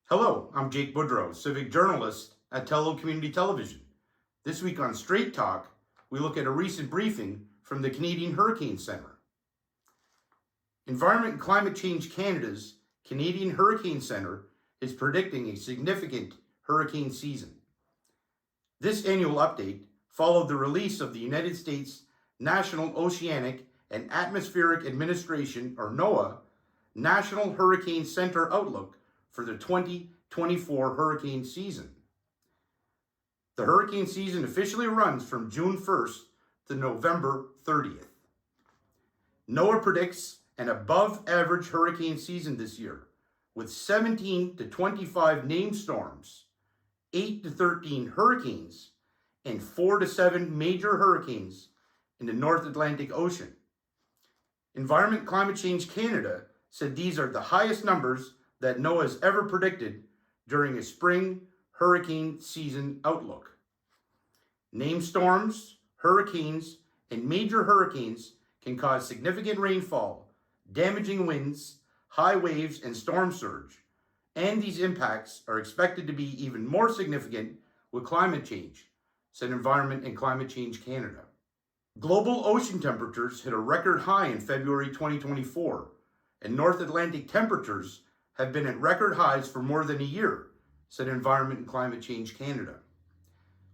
Hello, I'm Jake Boudrot, Civic Journalist at Tello Community Television. This week on Strait Talk, we look at a recent briefing from the Canadian Hurricane Centre. Environment and Climate Change Canada's Canadian Hurricane Centre is predicting a significant hurricane season. This annual update followed the release of the United States National Oceanic and Atmospheric Administration, or NOAA, National Hurricane Center Outlook for the 2024 hurricane season. The hurricane season officially runs from June 1st to November 30th. NOAA predicts an above-average hurricane season this year, with 17 to 25 named storms, 8 to 13 hurricanes, and 4 to 7 major hurricanes in the North Atlantic Ocean. Environment and Climate Change Canada said these are the highest numbers that NOAA has ever predicted during a spring hurricane season outlook. Named storms, hurricanes, and major hurricanes can cause significant rainfall, damaging winds, high waves, and storm surge, and these impacts are expected to be even more significant with climate change, said Environment and Climate Change Canada. Global ocean temperatures hit a record high in February 2024, and North Atlantic temperatures have been at record highs for more than a year, said Environment and Climate Change Canada.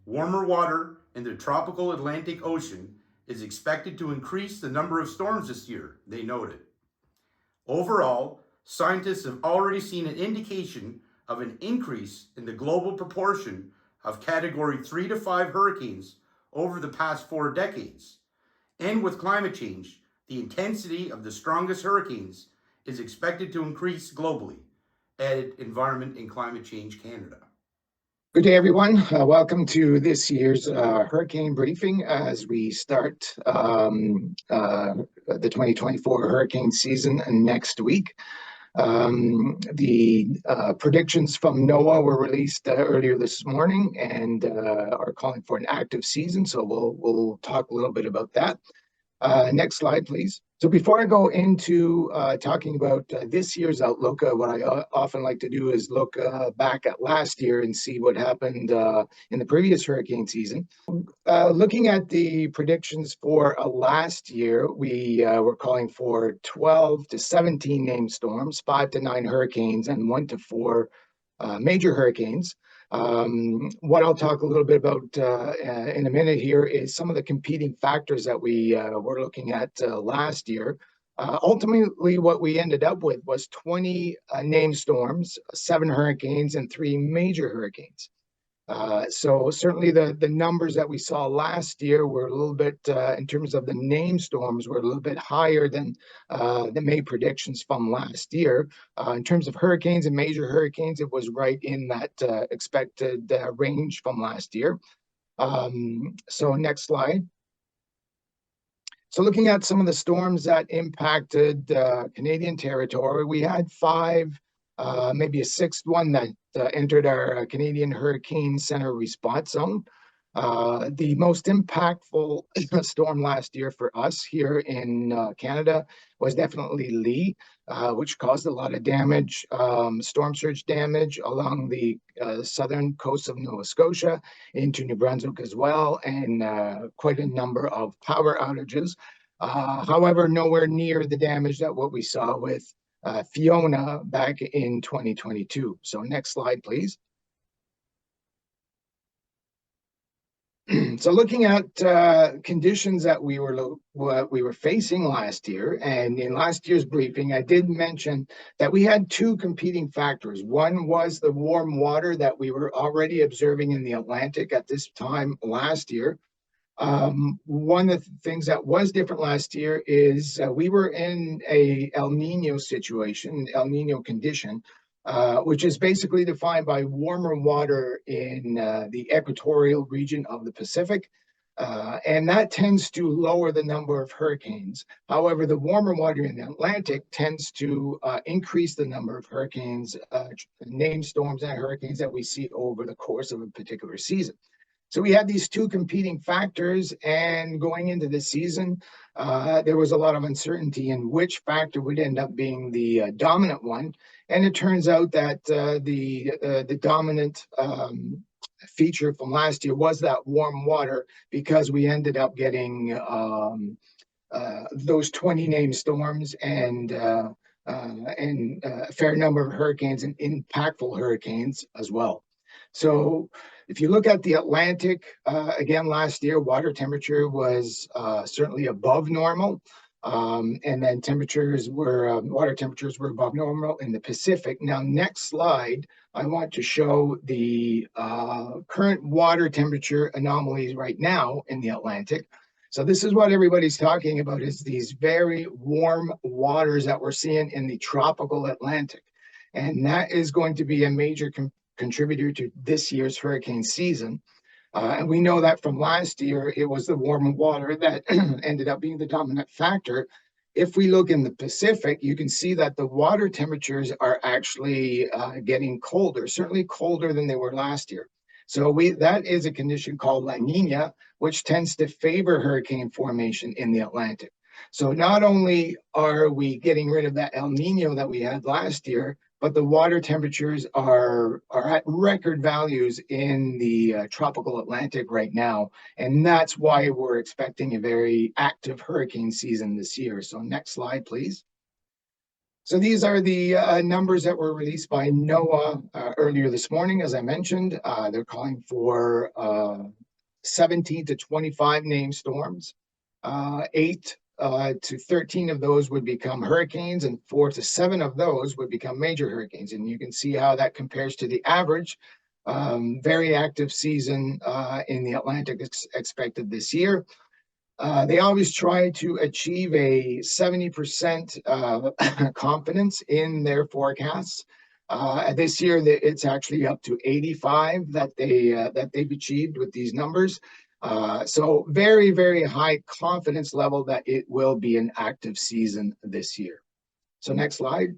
Warmer water in the tropical Atlantic Ocean is expected to increase the number of storms this year, they noted. Overall, scientists have already seen an indication of an increase in the global proportion of Category 3 to 5 hurricanes over the past 4 decades. And with climate change, the intensity of the strongest hurricanes is expected to increase globally, added Environment and Climate Change Canada. Good day, everyone. Welcome to this year's hurricane briefing as we start the 2024 hurricane season next week. The predictions from NOAA were released earlier this morning and are calling for an active season, so we'll talk a little bit about that. Next slide, please. So before I go into talking about this year's outlook, what I often like to do is look back at last year and see what happened in the previous hurricane season. Looking at the predictions for last year, we were calling for 12 to 17 named storms, 5 to 9 hurricanes, and 1 to 4 major hurricanes. What I'll talk a little bit about in a minute here is some of the competing factors that we were looking at last year. Ultimately, what we ended up with was 20 named storms, 7 hurricanes, and 3 major hurricanes. So certainly the numbers that we saw last year were a little bit, in terms of the named storms, were a little bit higher than the May predictions from last year. In terms of hurricanes and major hurricanes, it was right in that expected range from last year. So next slide. So looking at some of the storms that impacted Canadian territory, we had 5, maybe a 6th one that entered our Canadian Hurricane Center response zone. The most impactful storm last year for us here in Canada was definitely Lee, which caused a lot of damage, storm surge damage along the southern coast of Nova Scotia into New Brunswick as well, and quite a number of power outages. However, nowhere near the damage that what we saw with Fiona back in 2022. So next slide, please. So looking at conditions that we were facing last year, and in last year's briefing, I did mention that we had 2 competing factors. One was the warm water that we were already observing in the Atlantic at this time last year. One of the things that was different last year is we were in a El Nino situation, El Nino condition, which is basically defined by warmer water in the equatorial region of the Pacific. And that tends to lower the number of hurricanes. However, the warmer water in the Atlantic tends to increase the number of hurricanes, named storms and hurricanes that we see over the course of a particular season. So we had these two competing factors, and going into the season, there was a lot of uncertainty in which factor would end up being the dominant one. And it turns out that the dominant feature from last year was that warm water, because we ended up getting those 20 named storms and a fair number of hurricanes and impactful hurricanes as well. So if you look at the Atlantic, again, last year, water temperature was certainly above normal. And then water temperatures were above normal in the Pacific. Now, next slide, I want to show the current water temperature anomalies right now in the Atlantic. So this is what everybody's talking about, is these very warm waters that we're seeing in the tropical Atlantic. And that is going to be a major contributor to this year's hurricane season. And we know that from last year, it was the warm water that ended up being the dominant factor. If we look in the Pacific, you can see that the water temperatures are actually getting colder, certainly colder than they were last year. So that is a condition called La Nina, which tends to favor hurricane formation in the Atlantic. So not only are we getting rid of that El Nino that we had last year, but the water temperatures are at record values in the tropical Atlantic right now. And that's why we're expecting a very active hurricane season this year. So next slide, please. So these are the numbers that were released by NOAA earlier this morning. As I mentioned, they're calling for 17 to 25 named storms. 8 to 13 of those would become hurricanes, and 4 to 7 of those would become major hurricanes. And you can see how that compares to the average. Very active season in the Atlantic expected this year. They always try to achieve a 70% confidence in their forecasts. This year, it's actually up to 85 that they've achieved with these numbers. So very, very high confidence level that it will be an active season this year. So next slide.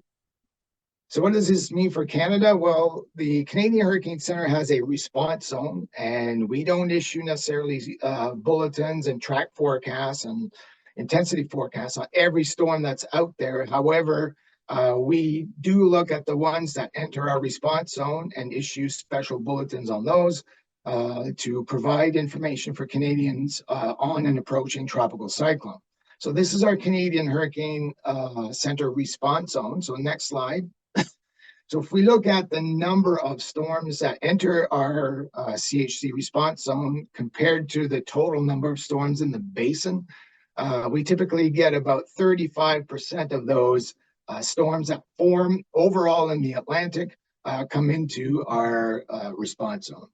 So what does this mean for Canada? Well, the Canadian Hurricane Center has a response zone, and we don't issue necessarily bulletins and track forecasts and intensity forecasts on every storm that's out there. However, we do look at the ones that enter our response zone and issue special bulletins on those to provide information for Canadians on an approaching tropical cyclone. So this is our Canadian Hurricane Center response zone. So next slide. So if we look at the number of storms that enter our CHC response zone compared to the total number of storms in the basin, we typically get about 35% of those storms that form overall in the Atlantic come into our response zone.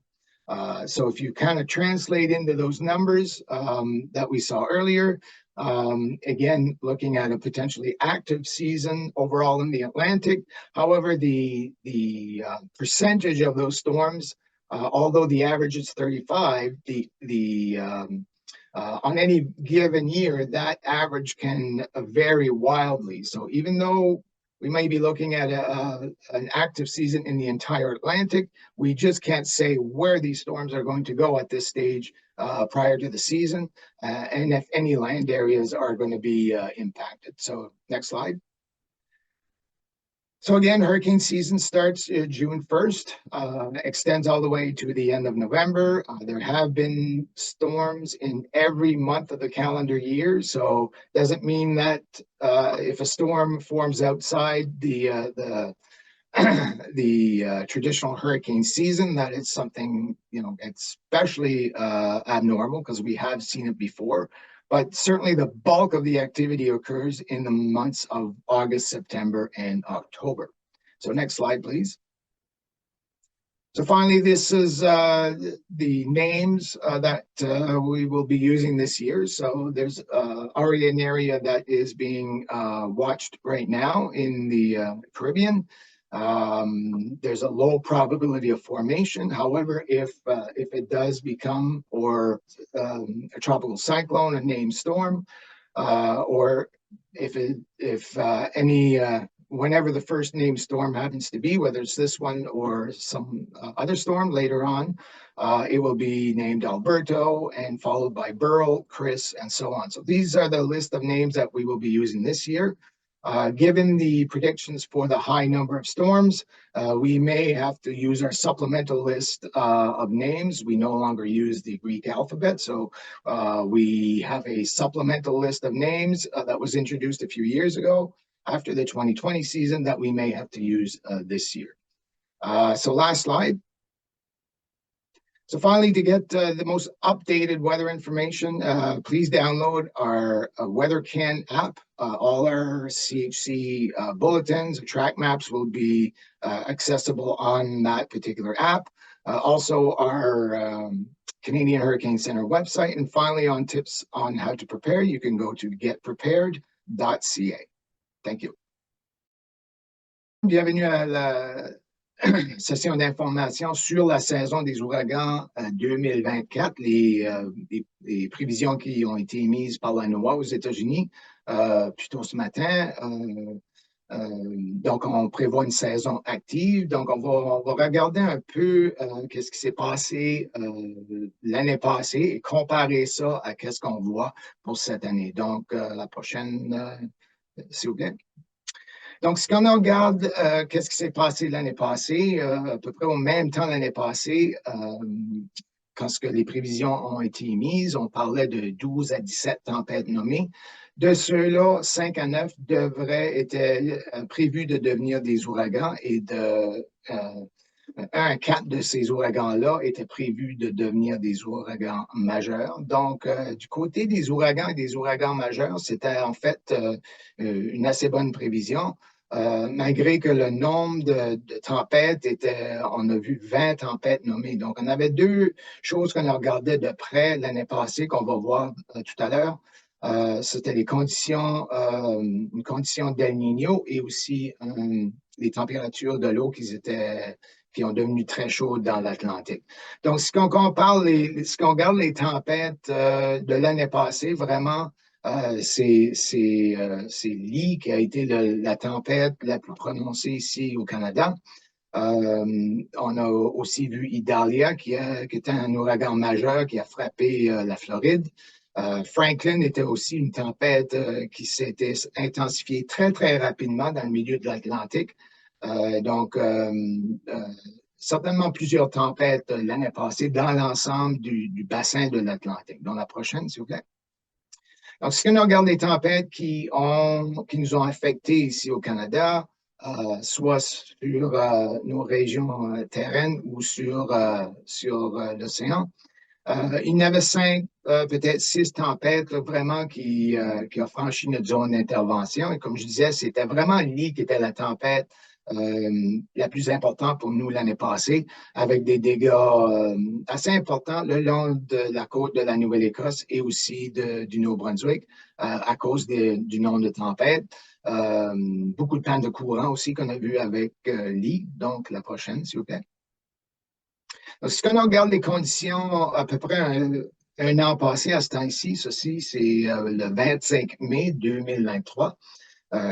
So if you kind of translate into those numbers that we saw earlier, again, looking at a potentially active season overall in the Atlantic. However, the percentage of those storms, although the average is 35, on any given year, that average can vary wildly. So even though we may be looking at an active season in the entire Atlantic, we just can't say where these storms are going to go at this stage prior to the season, and if any land areas are going to be impacted. So next slide. So again, hurricane season starts June 1st, extends all the way to the end of November. There have been storms in every month of the calendar year, so doesn't mean that if a storm forms outside the traditional hurricane season, that it's something, especially abnormal, because we have seen it before. But certainly the bulk of the activity occurs in the months of August, September, and October. So next slide, please. So finally, this is the names that we will be using this year. So there's already an area that is being watched right now in the Caribbean. There's a low probability of formation. However, if it does become a tropical cyclone, a named storm, or if any whenever the first named storm happens to be, whether it's this one or some other storm later on, it will be named Alberto and followed by Burl, Chris, and so on. So these are the list of names that we will be using this year. Given the predictions for the high number of storms, we may have to use our supplemental list of names. We no longer use the Greek alphabet, so we have a supplemental list of names that was introduced a few years ago after the 2020 season that we may have to use this year. So last slide. So finally, to get the most updated weather information, please download our WeatherCan app. All our CHC bulletins, track maps will be accessible on that particular app. Also, our Canadian Hurricane Center website. And finally, on tips on how to prepare, you can go to getprepared.ca. Thank you. Bienvenue à la session d'information sur la saison des ouragans 2024, les prévisions qui ont été émises par la NOAA aux États-Unis plus tôt ce matin. Donc, on prévoit une saison active. Donc, on va regarder un peu qu'est-ce qui s'est passé l'année passée et comparer ça à qu'est-ce qu'on voit pour cette année. Donc, la prochaine, s'il vous plaît. Donc, si on regarde qu'est-ce qui s'est passé l'année passée, à peu près au même temps l'année passée, quand les prévisions ont été émises, on parlait de 12 à 17 tempêtes nommées. De ceux-là, 5 à 9 étaient prévus de devenir des ouragans et 1 à 4 de ces ouragans-là étaient prévus de devenir des ouragans majeurs. Donc, du côté des ouragans et des ouragans majeurs, c'était en fait une assez bonne prévision. Malgré que le nombre de tempêtes on a vu 20 tempêtes nommées. Donc, on avait deux choses qu'on regardait de près l'année passée, qu'on va voir tout à l'heure. C'était une condition d'El Niño et aussi les températures de l'eau qui ont devenu très chaudes dans l'Atlantique. Donc, si on compare si on regarde les tempêtes de l'année passée, vraiment, c'est Lee qui a été la tempête la plus prononcée ici au Canada. On a aussi vu Idalia, qui était un ouragan majeur qui a frappé la Floride. Franklin était aussi une tempête qui s'était intensifiée très, très rapidement dans le milieu de l'Atlantique. Donc, certainement plusieurs tempêtes l'année passée dans l'ensemble du bassin de l'Atlantique. Dans la prochaine, s'il vous plaît. Donc, si on regarde les tempêtes qui nous ont affectés ici au Canada, soit sur nos régions terrestres ou sur l'océan, il y en avait 5, peut-être 6 tempêtes là, vraiment qui ont franchi notre zone d'intervention. Et comme je disais, c'était vraiment Lee qui était la tempête la plus importante pour nous l'année passée, avec des dégâts assez importants le long de la côte de la Nouvelle-Écosse et aussi du Nouveau-Brunswick à cause du nombre de tempêtes. Beaucoup de pannes de courant aussi qu'on a vu avec Lee. Donc, la prochaine, s'il vous plaît. Donc, si on regarde les conditions à peu près un an passé à ce temps-ci, ceci, c'est le 25 mai 2023.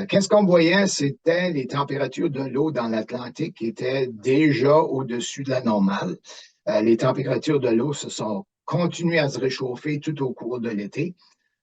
Qu'est-ce qu'on voyait? C'était les températures de l'eau dans l'Atlantique qui étaient déjà au-dessus de la normale. Les températures de l'eau se sont continuées à se réchauffer tout au cours de l'été.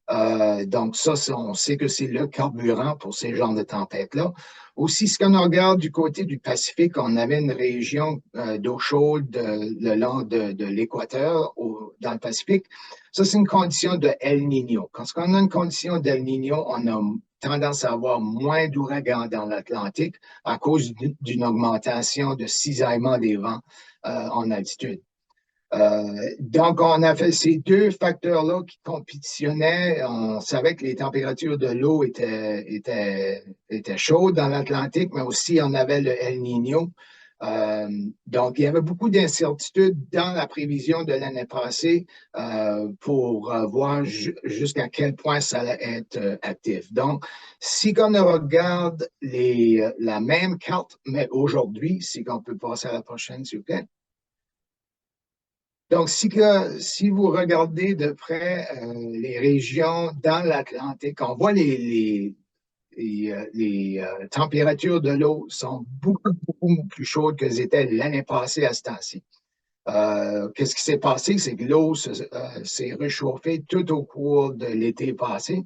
Donc ça, on sait que c'est le carburant pour ces genres de tempêtes-là. Aussi, si on regarde du côté du Pacifique, on avait une région d'eau chaude le long de l'équateur dans le Pacifique. Ça, c'est une condition de El Niño. Quand on a une condition d'El Niño, on a tendance à avoir moins d'ouragans dans l'Atlantique à cause d'une augmentation de cisaillement des vents en altitude. Donc, on a fait ces deux facteurs-là qui compétitionnaient. On savait que les températures de l'eau étaient chaudes dans l'Atlantique, mais aussi on avait le El Niño. Donc, il y avait beaucoup d'incertitudes dans la prévision de l'année passée pour voir jusqu'à quel point ça allait être actif. Donc, si on regarde la même carte, mais aujourd'hui, si on peut passer à la prochaine, s'il vous plaît. Donc, si vous regardez de près les régions dans l'Atlantique, on voit les les températures de l'eau sont beaucoup plus chaudes qu'elles étaient l'année passée à ce temps-ci. Qu'est-ce qui s'est passé? C'est que l'eau s'est réchauffée tout au cours de l'été passé.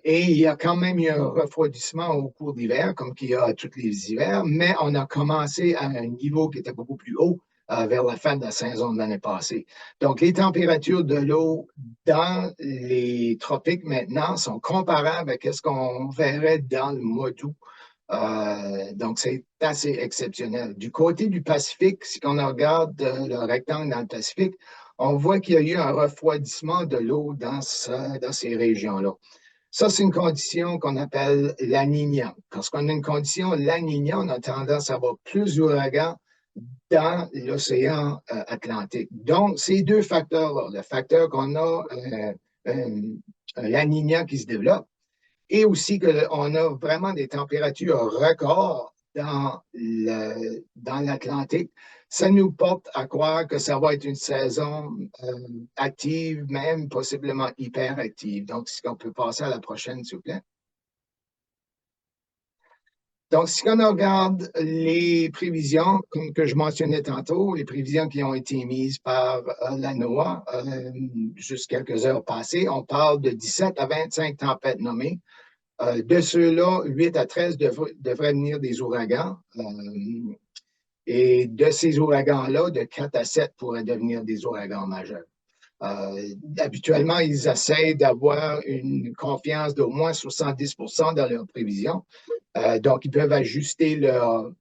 Et il y a quand même eu un refroidissement au cours d'hiver, comme qu'il y a tous les hivers, mais on a commencé à un niveau qui était beaucoup plus haut vers la fin de la saison de l'année passée. Donc, les températures de l'eau dans les tropiques maintenant sont comparables à ce qu'on verrait dans le mois d'août. Donc, c'est assez exceptionnel. Du côté du Pacifique, si on regarde le rectangle dans le Pacifique, on voit qu'il y a eu un refroidissement de l'eau dans ces régions-là. Ça, c'est une condition qu'on appelle la Niña. Quand on a une condition la Niña, on a tendance à avoir plus d'ouragans dans l'océan Atlantique. Donc, ces deux facteurs-là, le facteur qu'on a la Niña qui se développe, et aussi qu'on a vraiment des températures records dans l'Atlantique, ça nous porte à croire que ça va être une saison active, même possiblement hyper active. Donc, si on peut passer à la prochaine, s'il vous plaît. Donc, si on regarde les prévisions, comme que je mentionnais tantôt, les prévisions qui ont été émises par la NOAA juste quelques heures passées, on parle de 17 à 25 tempêtes nommées. De ceux-là, 8 à 13 devraient venir des ouragans. Et de ces ouragans-là, de 4 à 7 pourraient devenir des ouragans majeurs. Habituellement, ils essaient d'avoir une confiance d'au moins 70 dans leurs prévisions. Donc, ils peuvent ajuster leurs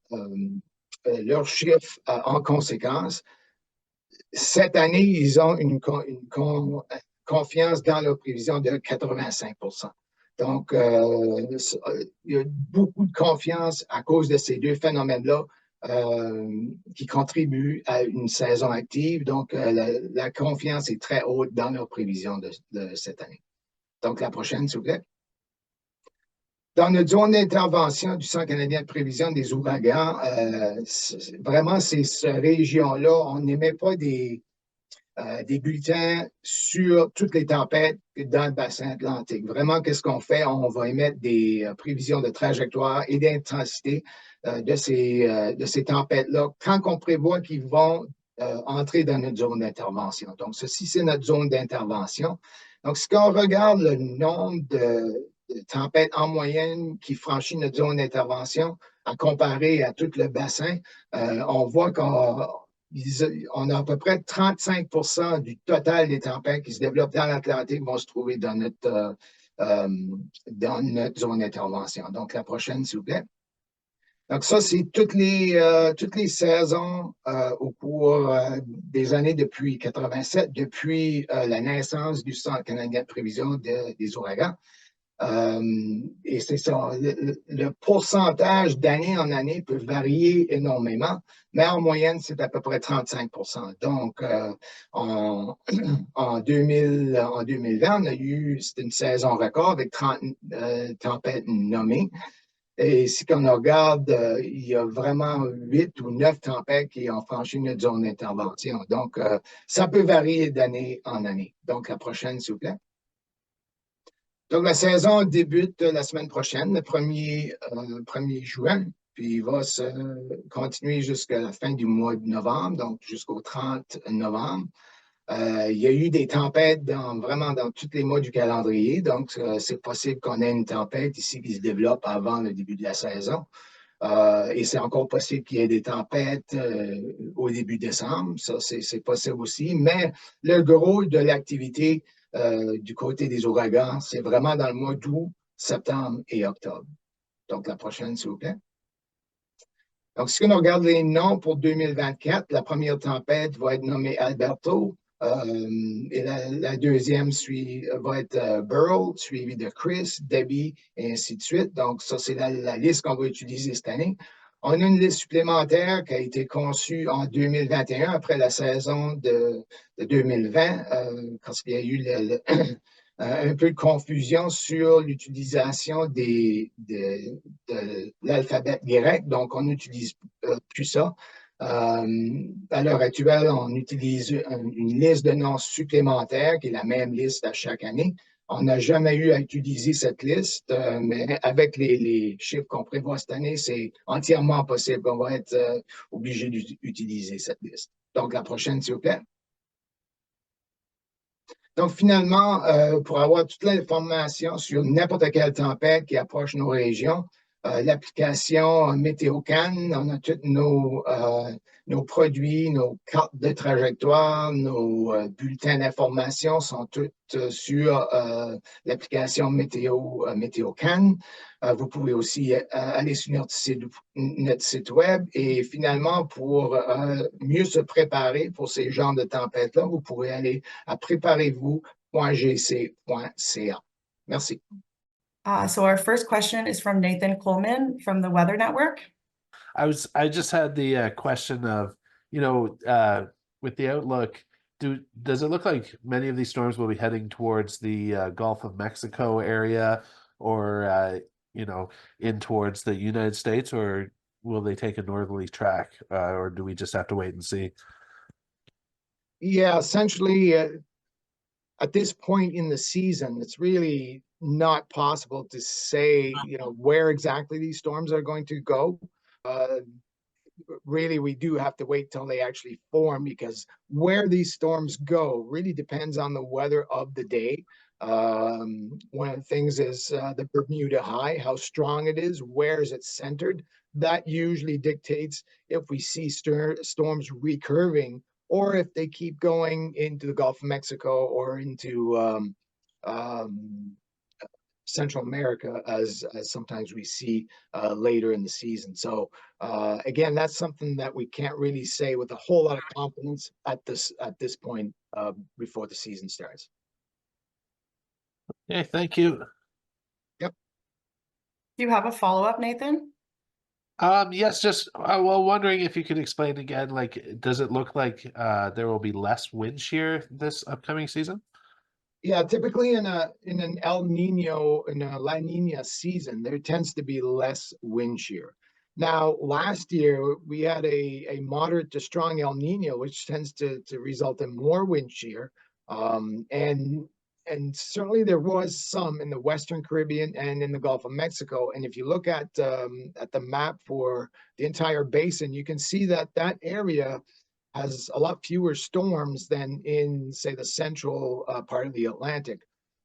chiffres en conséquence. Cette année, ils ont une confiance dans leurs prévisions de 85 Donc, il y a beaucoup de confiance à cause de ces deux phénomènes-là qui contribuent à une saison active. Donc, la confiance est très haute dans leurs prévisions de cette année. Donc, la prochaine, s'il vous plaît. Dans notre zone d'intervention du Centre canadien de prévision des ouragans, vraiment, c'est cette région-là, on n'émet pas des bulletins sur toutes les tempêtes dans le bassin atlantique. Vraiment, qu'est-ce qu'on fait? On va émettre des prévisions de trajectoire et d'intensité de ces tempêtes-là quand on prévoit qu'ils vont entrer dans notre zone d'intervention. Donc, ceci, c'est notre zone d'intervention. Donc, si on regarde le nombre de tempêtes en moyenne qui franchit notre zone d'intervention à comparer à tout le bassin, on voit qu'on a à peu près 35 du total des tempêtes qui se développent dans l'Atlantique vont se trouver dans notre zone d'intervention. Donc, la prochaine, s'il vous plaît. Donc, ça, c'est toutes les saisons au cours des années depuis 87, depuis la naissance du Centre canadien de prévision des ouragans. Et c'est ça, le pourcentage d'année en année peut varier énormément, mais en moyenne, c'est à peu près 35 Donc, en 2020, on a eu, c'était une saison record avec 30 tempêtes nommées. Et si on regarde, il y a vraiment 8 ou 9 tempêtes qui ont franchi notre zone d'intervention. Donc, ça peut varier d'année en année. Donc, la prochaine, s'il vous plaît. Donc, la saison débute la semaine prochaine, le 1er juin, puis il va se continuer jusqu'à la fin du mois de novembre, donc jusqu'au 30 novembre. Il y a eu des tempêtes vraiment dans tous les mois du calendrier, donc c'est possible qu'on ait une tempête ici qui se développe avant le début de la saison. Et c'est encore possible qu'il y ait des tempêtes au début décembre, ça c'est possible aussi, mais le gros de l'activité du côté des ouragans, c'est vraiment dans le mois d'août, septembre et octobre. Donc, la prochaine, s'il vous plaît. Donc, si on regarde les noms pour 2024, la première tempête va être nommée Alberto. Et la deuxième va être Burl, suivi de Chris, Debbie, et ainsi de suite. Donc, ça, c'est la liste qu'on va utiliser cette année. On a une liste supplémentaire qui a été conçue en 2021 après la saison de 2020, parce qu'il y a eu un peu de confusion sur l'utilisation de l'alphabet grec. Donc, on n'utilise plus ça. À l'heure actuelle, on utilise une liste de noms supplémentaires, qui est la même liste à chaque année. On n'a jamais eu à utiliser cette liste, mais avec les chiffres qu'on prévoit cette année, c'est entièrement possible. On va être obligé d'utiliser cette liste. Donc, la prochaine, s'il vous plaît. Donc, finalement, pour avoir toute l'information sur n'importe quelle tempête qui approche nos régions, l'application MétéoCan, on a tous nos produits, nos cartes de trajectoire, nos bulletins d'information sont tous sur l'application MétéoCan. Vous pouvez aussi aller sur notre site web et finalement, pour mieux se préparer pour ces genres de tempêtes-là, vous pourrez aller à préparez-vous.gc.ca. Merci. So our first question is from Nathan Coleman from the Weather Network. I just had the question of, with the outlook, does it look like many of these storms will be heading towards the Gulf of Mexico area, or in towards the United States, or will they take a northerly track, or do we just have to wait and see? Yeah, essentially, at this point in the season, it's really not possible to say, where exactly these storms are going to go. Really, we do have to wait till they actually form, because where these storms go really depends on the weather of the day. One of the things is the Bermuda High, how strong it is, where is it centered. That usually dictates if we see storms recurving, or if they keep going into the Gulf of Mexico or into Central America, as sometimes we see later in the season. So again, that's something that we can't really say with a whole lot of confidence at this point before the season starts. Okay, thank you. Yep. Do you have a follow-up, Nathan? Yes, just wondering if you could explain again, does it look like there will be less wind shear this upcoming season? Yeah, typically in an El Nino, in a La Nina season, there tends to be less wind shear. Now, last year we had a moderate to strong El Nino, which tends to result in more wind shear, and certainly there was some in the Western Caribbean and in the Gulf of Mexico. And if you look at the map for the entire basin, you can see that area has a lot fewer storms than in, say, the central part of the Atlantic.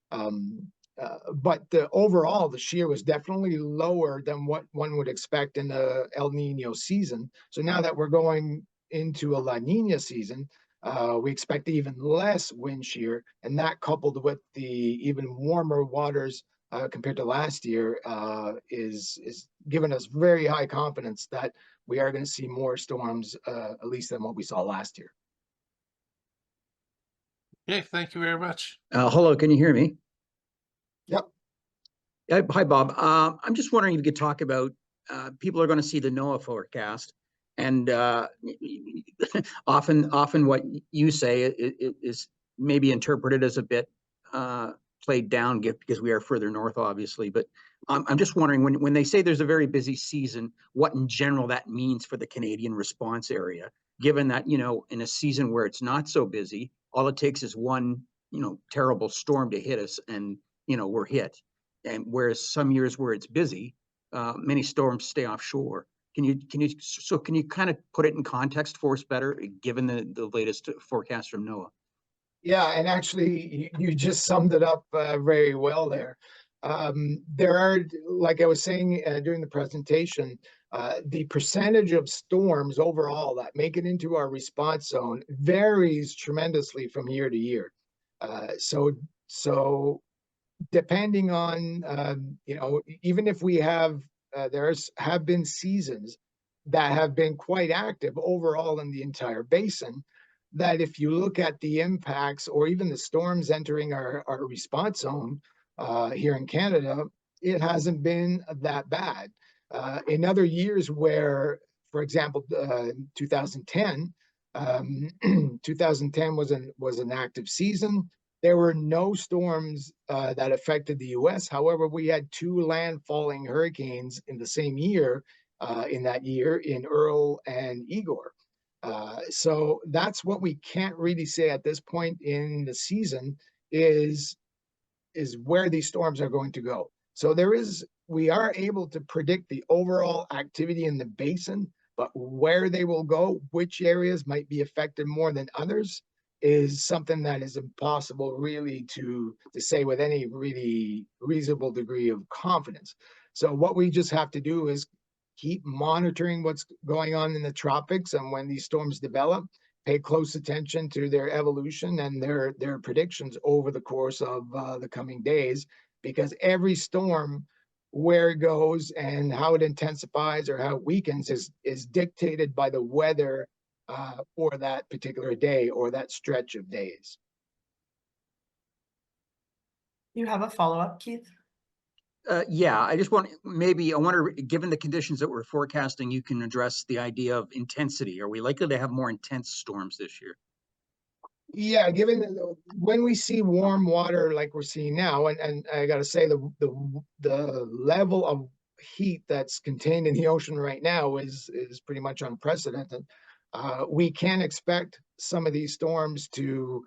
But overall, the shear was definitely lower than what one would expect in the El Nino season. So now that we're going into a La Nina season, we expect even less wind shear, and that, coupled with the even warmer waters compared to last year, is giving us very high confidence that we are going to see more storms, at least than what we saw last year. Okay, thank you very much. Hello, can you hear me? Yep. Hi, Bob. I'm just wondering if you could talk about people are going to see the NOAA forecast, and often what you say is maybe interpreted as a bit played down because we are further north, obviously. But I'm just wondering, when they say there's a very busy season, what in general that means for the Canadian response area, given that, in a season where it's not so busy, all it takes is one, terrible storm to hit us and, we're hit. And whereas some years where it's busy, many storms stay offshore. Can you kind of put it in context for us better, given the latest forecast from NOAA? Yeah, and actually, you just summed it up very well there. There are, like I was saying during the presentation, the percentage of storms overall that make it into our response zone varies tremendously from year to year. So depending on, even if we have, have been seasons that have been quite active overall in the entire basin, that if you look at the impacts or even the storms entering our response zone here in Canada, it hasn't been that bad. In other years where, for example, 2010, 2010 was an active season. There were no storms that affected the U.S. However, we had two landfalling hurricanes in the same year, in Earl and Igor. So that's what we can't really say at this point in the season is is where these storms are going to go. So we are able to predict the overall activity in the basin, but where they will go, which areas might be affected more than others, is something that is impossible really to say with any really reasonable degree of confidence. So what we just have to do is keep monitoring what's going on in the tropics, and when these storms develop, pay close attention to their evolution and their predictions over the course of the coming days, because every storm, where it goes and how it intensifies or how it weakens is dictated by the weather for that particular day or that stretch of days. You have a follow-up, Keith? Yeah, I wonder, given the conditions that we're forecasting, you can address the idea of intensity. Are we likely to have more intense storms this year? Yeah, given when we see warm water like we're seeing now, and I got to say the level of heat that's contained in the ocean right now is pretty much unprecedented. We can expect some of these storms to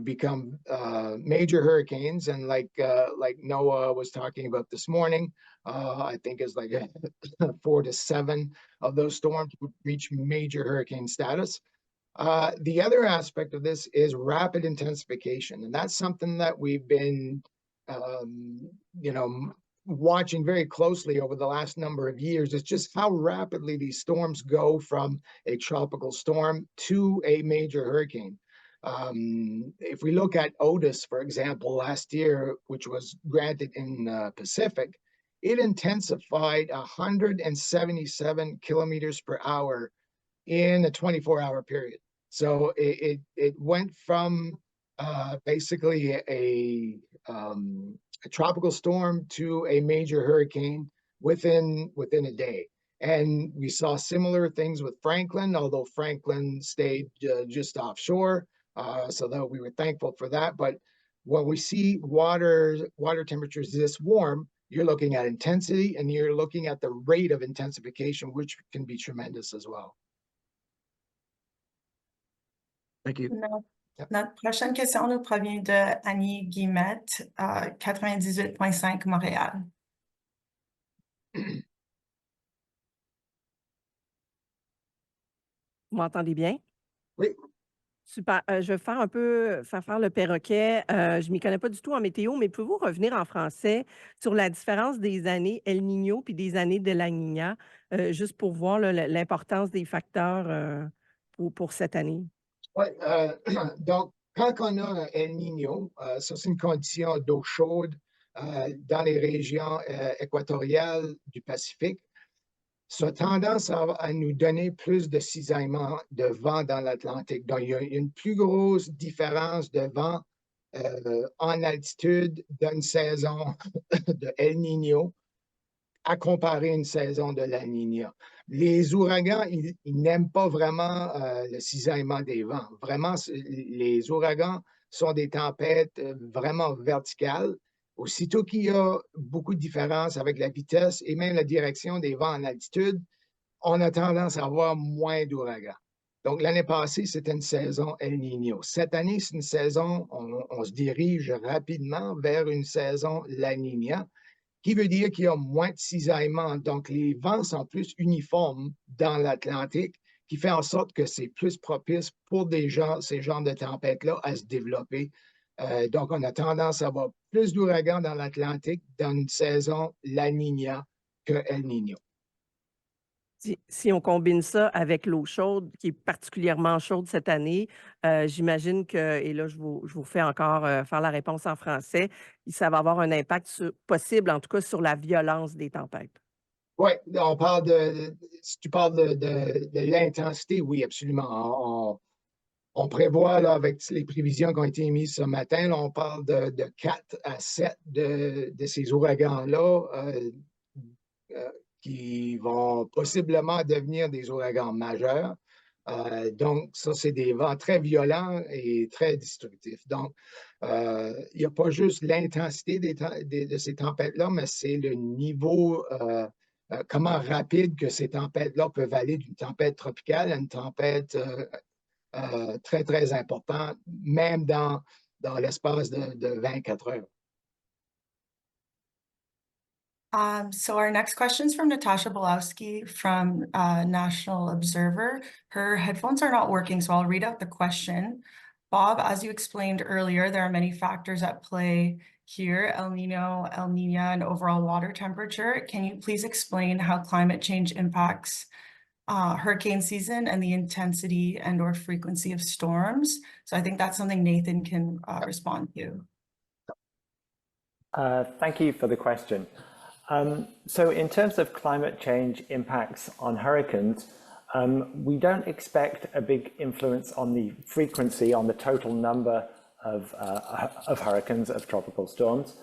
become major hurricanes, and like Noah was talking about this morning, I think is like 4 to 7 of those storms would reach major hurricane status. The other aspect of this is rapid intensification, and that's something that we've been, watching very closely over the last number of years. Is just how rapidly these storms go from a tropical storm to a major hurricane. If we look at Otis, for example, last year, which was granted in Pacific, it intensified 177 kilometers per hour in a 24-hour period. So it went from basically a tropical storm to a major hurricane within a day. And we saw similar things with Franklin, although Franklin stayed just offshore. So that we were thankful for that. But when we see water temperatures this warm, you're looking at intensity and you're looking at the rate of intensification, which can be tremendous as well. Thank you. Notre prochaine question nous provient de Annie Guillemette, 98.5 Montréal. Vous m'entendez bien? Oui. Super. Je vais faire faire le perroquet. Je ne m'y connais pas du tout en météo, mais pouvez-vous revenir en français sur la différence des années El Niño puis des années de La Niña, juste pour voir là, l'importance des facteurs pour cette année? Oui, donc quand on a un El Niño, ça c'est une condition d'eau chaude dans les régions équatoriales du Pacifique. Ça a tendance à nous donner plus de cisaillement de vent dans l'Atlantique. Donc, il y a une plus grosse différence de vent en altitude d'une saison de El Niño à comparer une saison de La Niña. Les ouragans, ils n'aiment pas vraiment le cisaillement des vents. Vraiment, les ouragans sont des tempêtes vraiment verticales. Aussitôt qu'il y a beaucoup de différence avec la vitesse et même la direction des vents en altitude, on a tendance à avoir moins d'ouragans. Donc, l'année passée, c'était une saison El Niño. Cette année, c'est une saison, on se dirige rapidement vers une saison La Niña, qui veut dire qu'il y a moins de cisaillement. Donc, les vents sont plus uniformes dans l'Atlantique, qui fait en sorte que c'est plus propice pour ces genres de tempêtes-là à se développer. Donc, on a tendance à avoir plus d'ouragans dans l'Atlantique dans une saison La Niña que El Niño. Si on combine ça avec l'eau chaude, qui est particulièrement chaude cette année, j'imagine que, et là, je vous fais encore faire la réponse en français, ça va avoir un impact possible, en tout cas, sur la violence des tempêtes. Oui, on parle si tu parles de l'intensité, oui, absolument. On prévoit, là, avec les prévisions qui ont été émises ce matin, là, on parle de 4 à 7 de ces ouragans-là qui vont possiblement devenir des ouragans majeurs. Donc, ça, c'est des vents très violents et très destructifs. Donc, il n'y a pas juste l'intensité de ces tempêtes-là, mais c'est le niveau, comment rapide que ces tempêtes-là peuvent aller d'une tempête tropicale à une tempête très, très importante, même dans dans l'espace de 24 heures. So our next question is from Natasha Belowski from National Observer. Her headphones are not working, so I'll read out the question. Bob, as you explained earlier, there are many factors at play here: El Nino, El Niña, and overall water temperature. Can you please explain how climate change impacts hurricane season and the intensity and/or frequency of storms? So I think that's something Nathan can respond to. Thank you for the question. So in terms of climate change impacts on hurricanes, we don't expect a big influence on the frequency, on the total number of hurricanes, of tropical storms.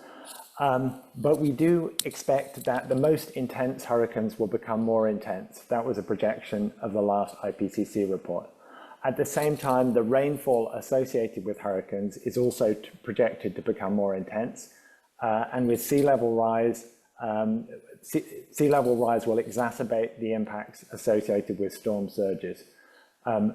But we do expect that the most intense hurricanes will become more intense. That was a projection of the last IPCC report. At the same time, the rainfall associated with hurricanes is also projected to become more intense. And with sea level rise will exacerbate the impacts associated with storm surges.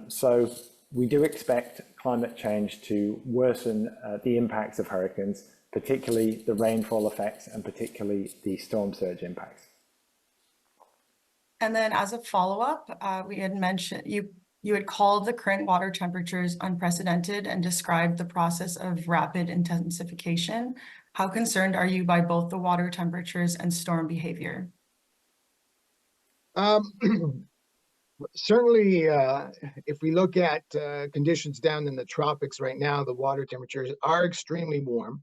So we do expect climate change to worsen the impacts of hurricanes, particularly the rainfall effects and particularly the storm surge impacts. And then as a follow-up, we had mentioned, you had called the current water temperatures unprecedented and described the process of rapid intensification. How concerned are you by both the water temperatures and storm behavior? Certainly, if we look at conditions down in the tropics right now, the water temperatures are extremely warm.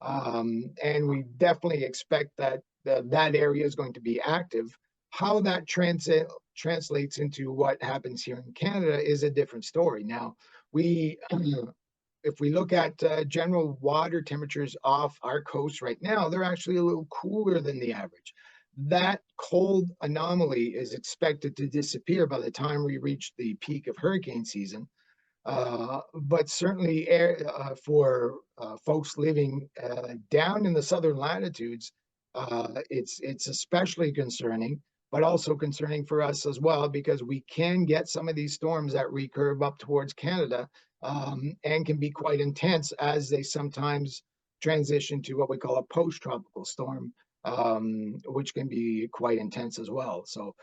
And we definitely expect that that area is going to be active. How that translates into what happens here in Canada is a different story. Now, if we look at general water temperatures off our coast right now, they're actually a little cooler than the average. That cold anomaly is expected to disappear by the time we reach the peak of hurricane season. But certainly for folks living down in the southern latitudes, it's especially concerning, but also concerning for us as well, because we can get some of these storms that recurve up towards Canada and can be quite intense as they sometimes transition to what we call a post-tropical storm, which can be quite intense as well. So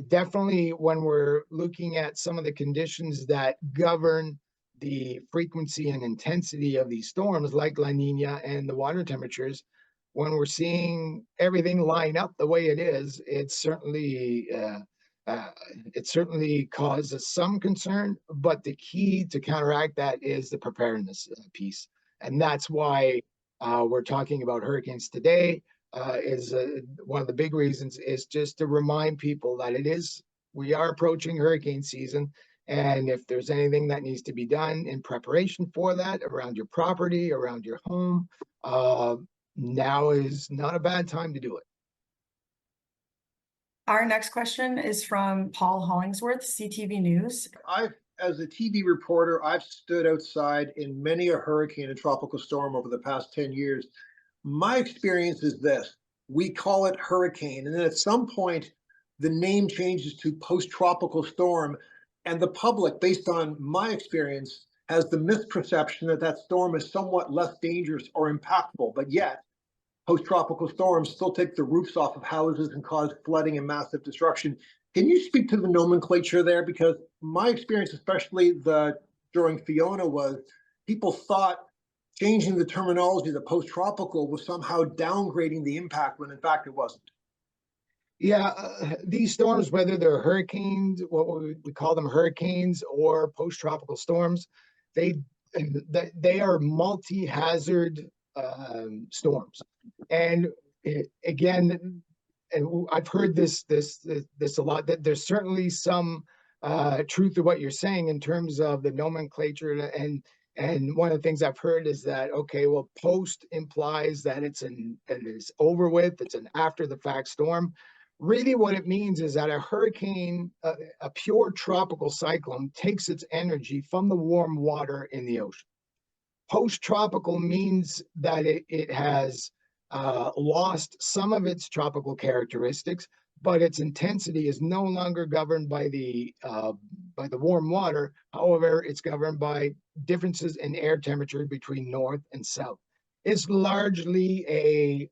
definitely when we're looking at some of the conditions that govern the frequency and intensity of these storms, like La Nina and the water temperatures, when we're seeing everything line up the way it is, it certainly causes some concern, but the key to counteract that is the preparedness piece. And that's why we're talking about hurricanes today. One of the big reasons is just to remind people that we are approaching hurricane season. And if there's anything that needs to be done in preparation for that around your property, around your home, now is not a bad time to do it. Our next question is from Paul Hollingsworth, CTV News. As a TV reporter, I've stood outside in many a hurricane and tropical storm over the past 10 years. My experience is this: we call it hurricane, and then at some point, the name changes to post-tropical storm, and the public, based on my experience, has the misperception that that storm is somewhat less dangerous or impactful, but yet post-tropical storms still take the roofs off of houses and cause flooding and massive destruction. Can you speak to the nomenclature there? Because my experience, especially during Fiona, was people thought changing the terminology to post-tropical was somehow downgrading the impact, when in fact it wasn't. Yeah, these storms, whether they're hurricanes, what we call them hurricanes, or post-tropical storms, they are multi-hazard storms. And again, and I've heard this a lot, that there's certainly some truth to what you're saying in terms of the nomenclature. And one of the things I've heard is that, okay, well, post implies that it is over with, it's an after the fact storm. Really what it means is that a hurricane, a pure tropical cyclone, takes its energy from the warm water in the ocean. Post-tropical means that it has lost some of its tropical characteristics, but its intensity is no longer governed by the by the warm water. However, it's governed by differences in air temperature between north and south. It's largely a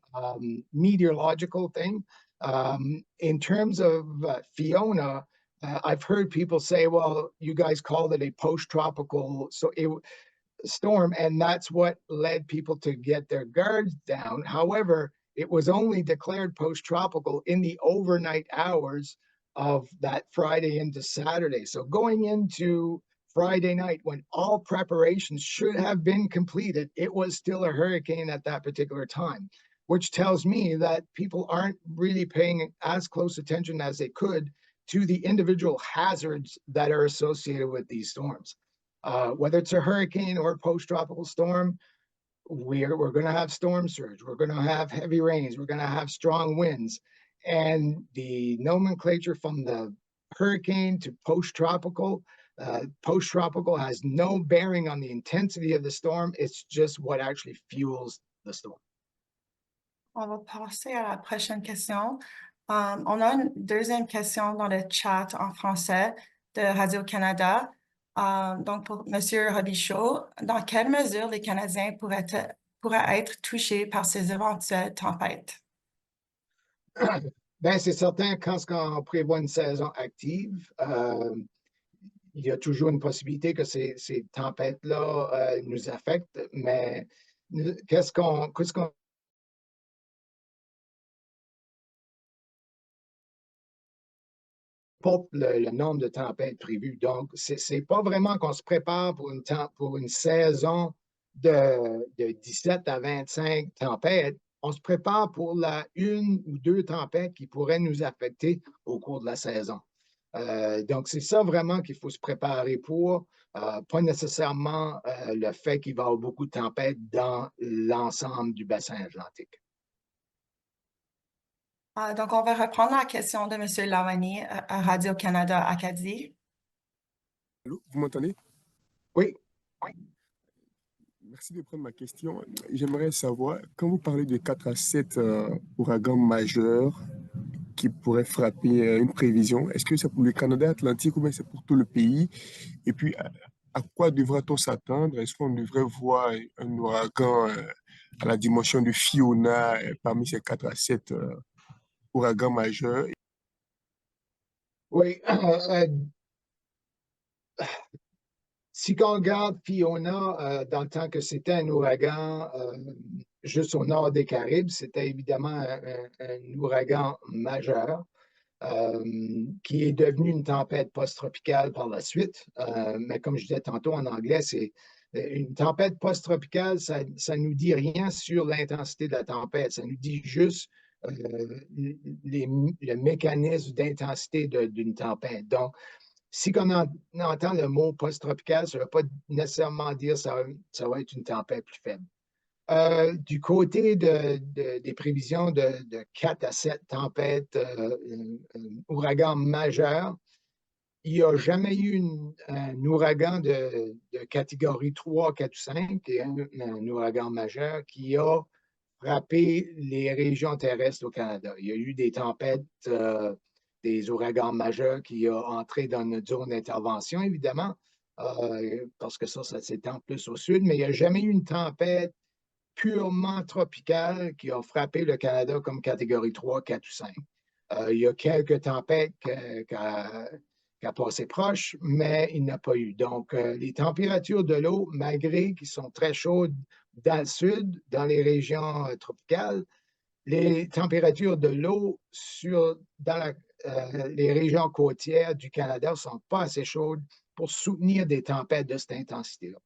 meteorological thing. In terms of Fiona, I've heard people say, well, you guys called it a post-tropical storm, and that's what led people to get their guards down. However, it was only declared post-tropical in the overnight hours of that Friday into Saturday. So going into Friday night, when all preparations should have been completed, it was still a hurricane at that particular time, which tells me that people aren't really paying as close attention as they could to the individual hazards that are associated with these storms. Whether it's a hurricane or a post-tropical storm, we're going to have storm surge. We're going to have heavy rains. We're going to have strong winds. And the nomenclature from the hurricane to post-tropical has no bearing on the intensity of the storm. It's just what actually fuels the storm. On va passer à la prochaine question. On a une deuxième question dans le chat en français de Radio-Canada. Donc, pour M. Robichaud, dans quelle mesure les Canadiens pourraient être touchés par ces éventuelles tempêtes? Ben, c'est certain, quand on prévoit une saison active, il y a toujours une possibilité que ces tempêtes-là nous affectent, mais qu'est-ce qu'on porte le nombre de tempêtes prévues. Donc, c'est pas vraiment qu'on se prépare pour une saison de 17 à 25 tempêtes. On se prépare pour la 1 ou 2 tempêtes qui pourraient nous affecter au cours de la saison. Donc, c'est ça vraiment qu'il faut se préparer pour, pas nécessairement le fait qu'il va y avoir beaucoup de tempêtes dans l'ensemble du bassin atlantique. Donc, on va reprendre la question de M. Lavani à Radio-Canada Acadie. Allô, vous m'entendez? Oui. Merci de prendre ma question. J'aimerais savoir, quand vous parlez de 4 à 7 ouragans majeurs qui pourraient frapper une prévision, est-ce que c'est pour le Canada Atlantique ou bien c'est pour tout le pays? Et puis, à quoi devra-t-on s'attendre? Est-ce qu'on devrait voir un ouragan à la dimension de Fiona parmi ces 4 à 7 ouragans majeurs? Oui. Si on regarde Fiona, dans le temps que c'était un ouragan juste au nord des Caraïbes, c'était évidemment un ouragan majeur qui est devenu une tempête post-tropicale par la suite. Mais comme je disais tantôt en anglais, c'est une tempête post-tropicale, ça ne nous dit rien sur l'intensité de la tempête. Ça nous dit juste le mécanisme d'intensité d'une tempête. Donc, si on entend le mot post-tropical, ça ne veut pas nécessairement dire que ça va être une tempête plus faible. Du côté des prévisions de 4 à 7 tempêtes, ouragans majeurs, il n'y a jamais eu un ouragan de catégorie 3, 4 ou 5, et un ouragan majeur qui a frappé les régions terrestres au Canada. Il y a eu des tempêtes, des ouragans majeurs qui ont entré dans notre zone d'intervention, évidemment, parce que ça s'étend plus au sud, mais il n'y a jamais eu une tempête purement tropicale qui a frappé le Canada comme catégorie 3, 4 ou 5. Il y a quelques tempêtes qui a passé proche, mais il n'y a pas eu. Donc, les températures de l'eau, malgré qu'elles sont très chaudes dans le sud, dans les régions tropicales, les températures de l'eau dans les régions côtières du Canada ne sont pas assez chaudes pour soutenir des tempêtes de cette intensité-là.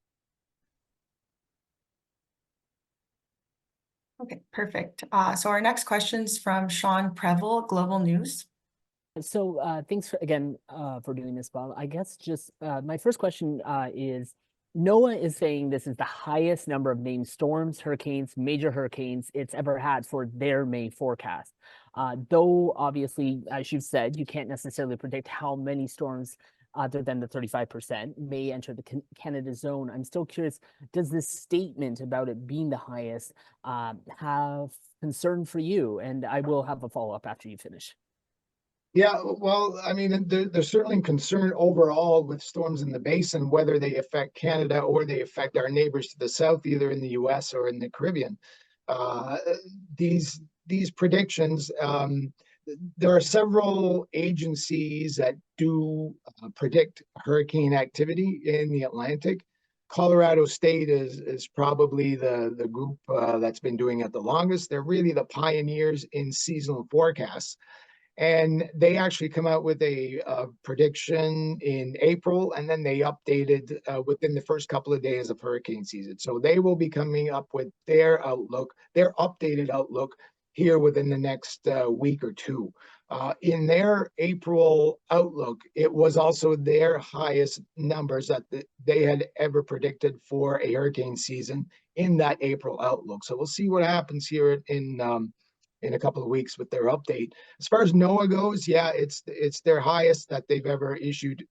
Okay, perfect. So our next question is from Sean Preble, Global News. So thanks again for doing this, Bob. I guess just my first question is, NOAA is saying this is the highest number of named storms, hurricanes, major hurricanes it's ever had for their May forecast. Though obviously, as you've said, you can't necessarily predict how many storms other than the 35% may enter the Canada zone. I'm still curious, does this statement about it being the highest have concern for you? And I will have a follow-up after you finish. Yeah, well, I mean, there's certainly concern overall with storms in the basin, whether they affect Canada or they affect our neighbors to the south, either in the US or in the Caribbean. Uh, these predictions, there are several agencies that do predict hurricane activity in the Atlantic. Colorado State is probably the group that's been doing it the longest. They're really the pioneers in seasonal forecasts. And they actually come out with a prediction in April, and then they updated within the first couple of days of hurricane season. So they will be coming up with their outlook, their updated outlook here within the next week or two. In their April outlook, it was also their highest numbers that they had ever predicted for a hurricane season in that April outlook. So we'll see what happens here in a couple of weeks with their update. As far as NOAA goes, yeah, it's their highest that they've ever issued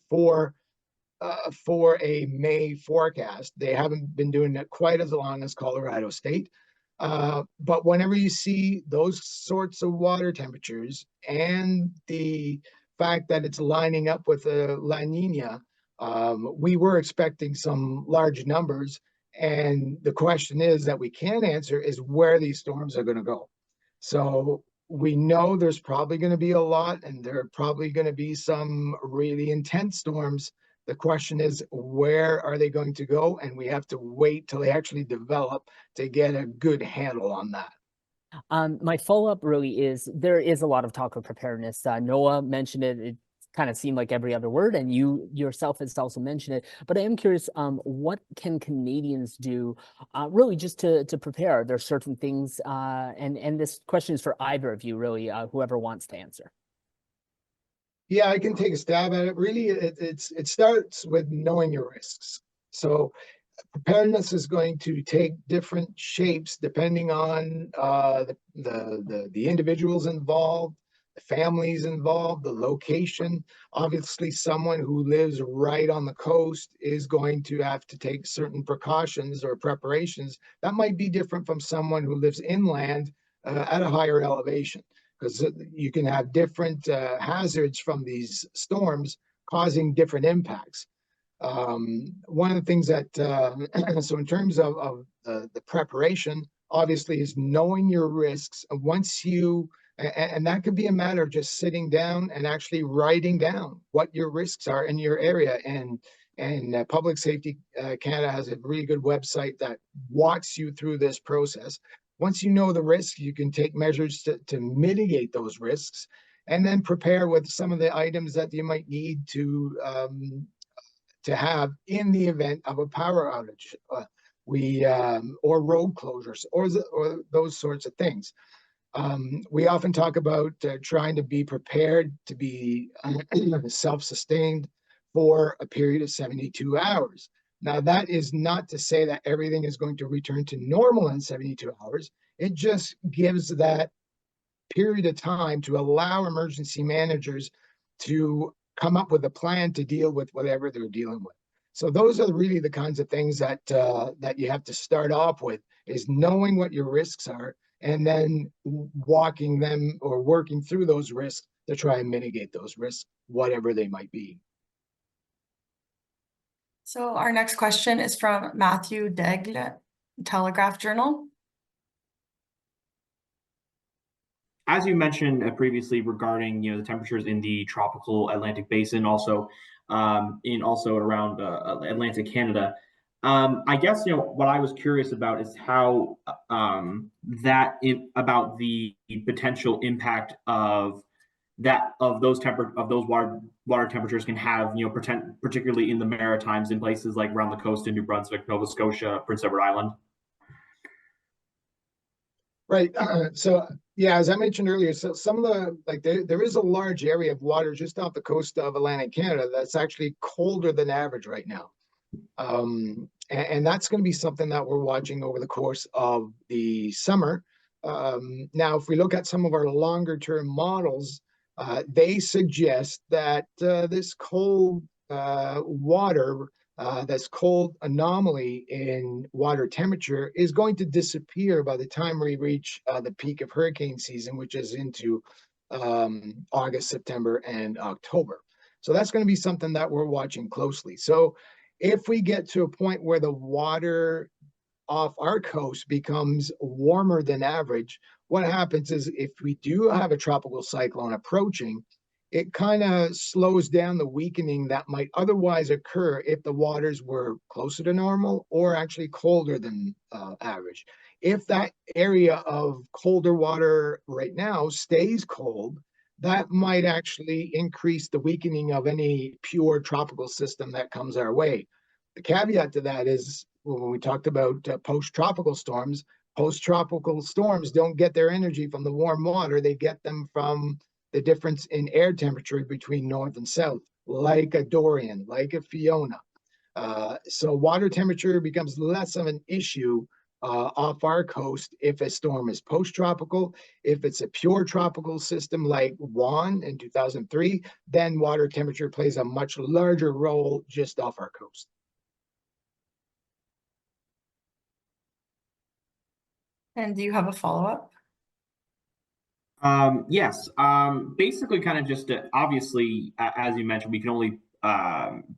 for a May forecast. They haven't been doing it quite as long as Colorado State. But whenever you see those sorts of water temperatures and the fact that it's lining up with a La Nina, we were expecting some large numbers. And the question is that we can answer is where these storms are going to go. So we know there's probably going to be a lot, and there are probably going to be some really intense storms. The question is, where are they going to go? And we have to wait till they actually develop to get a good handle on that. My follow-up really is there is a lot of talk of preparedness. Noah mentioned it. It kind of seemed like every other word, and you yourself has also mentioned it. But I am curious, what can Canadians do really just to prepare? Are there certain things, and this question is for either of you, really, whoever wants to answer. Yeah, I can take a stab at it. Really, it starts with knowing your risks. So preparedness is going to take different shapes depending on the individuals involved, the families involved, the location. Obviously, someone who lives right on the coast is going to have to take certain precautions or preparations. That might be different from someone who lives inland at a higher elevation, because you can have different hazards from these storms causing different impacts. One of the things that, so in terms of the preparation, obviously, is knowing your risks. Once you, and that could be a matter of just sitting down and actually writing down what your risks are in your area. And Public Safety Canada has a really good website that walks you through this process. Once you know the risks, you can take measures to mitigate those risks, and then prepare with some of the items that you might need to have in the event of a power outage, or road closures, or those sorts of things. We often talk about trying to be prepared to be self-sustained for a period of 72 hours. Now, that is not to say that everything is going to return to normal in 72 hours. It just gives that period of time to allow emergency managers to come up with a plan to deal with whatever they're dealing with. So those are really the kinds of things that that you have to start off with, is knowing what your risks are and then walking them or working through those risks to try and mitigate those risks, whatever they might be. So our next question is from Matthew Degle, Telegraph Journal. As you mentioned previously regarding the temperatures in the tropical Atlantic basin, also around Atlantic Canada, I guess what I was curious about is how about the potential impact of those water temperatures can have particularly in the Maritimes, in places like around the coast in New Brunswick, Nova Scotia, Prince Edward Island. Right. So yeah, as I mentioned earlier, so some of the there is a large area of water just off the coast of Atlantic Canada that's actually colder than average right now. And that's going to be something that we're watching over the course of the summer. Now, if we look at some of our longer term models, they suggest that this cold water, this cold anomaly in water temperature is going to disappear by the time we reach the peak of hurricane season, which is into August, September, and October. So that's going to be something that we're watching closely. So if we get to a point where the water off our coast becomes warmer than average, what happens is if we do have a tropical cyclone approaching, it kind of slows down the weakening that might otherwise occur if the waters were closer to normal or actually colder than average. If that area of colder water right now stays cold, that might actually increase the weakening of any pure tropical system that comes our way. The caveat to that is when we talked about post-tropical storms don't get their energy from the warm water. They get them from the difference in air temperature between north and south, like a Dorian, like a Fiona. So water temperature becomes less of an issue off our coast if a storm is post-tropical. If it's a pure tropical system like Juan in 2003, then water temperature plays a much larger role just off our coast. And do you have a follow-up? Yes. Basically, kind of just obviously, as you mentioned, we can only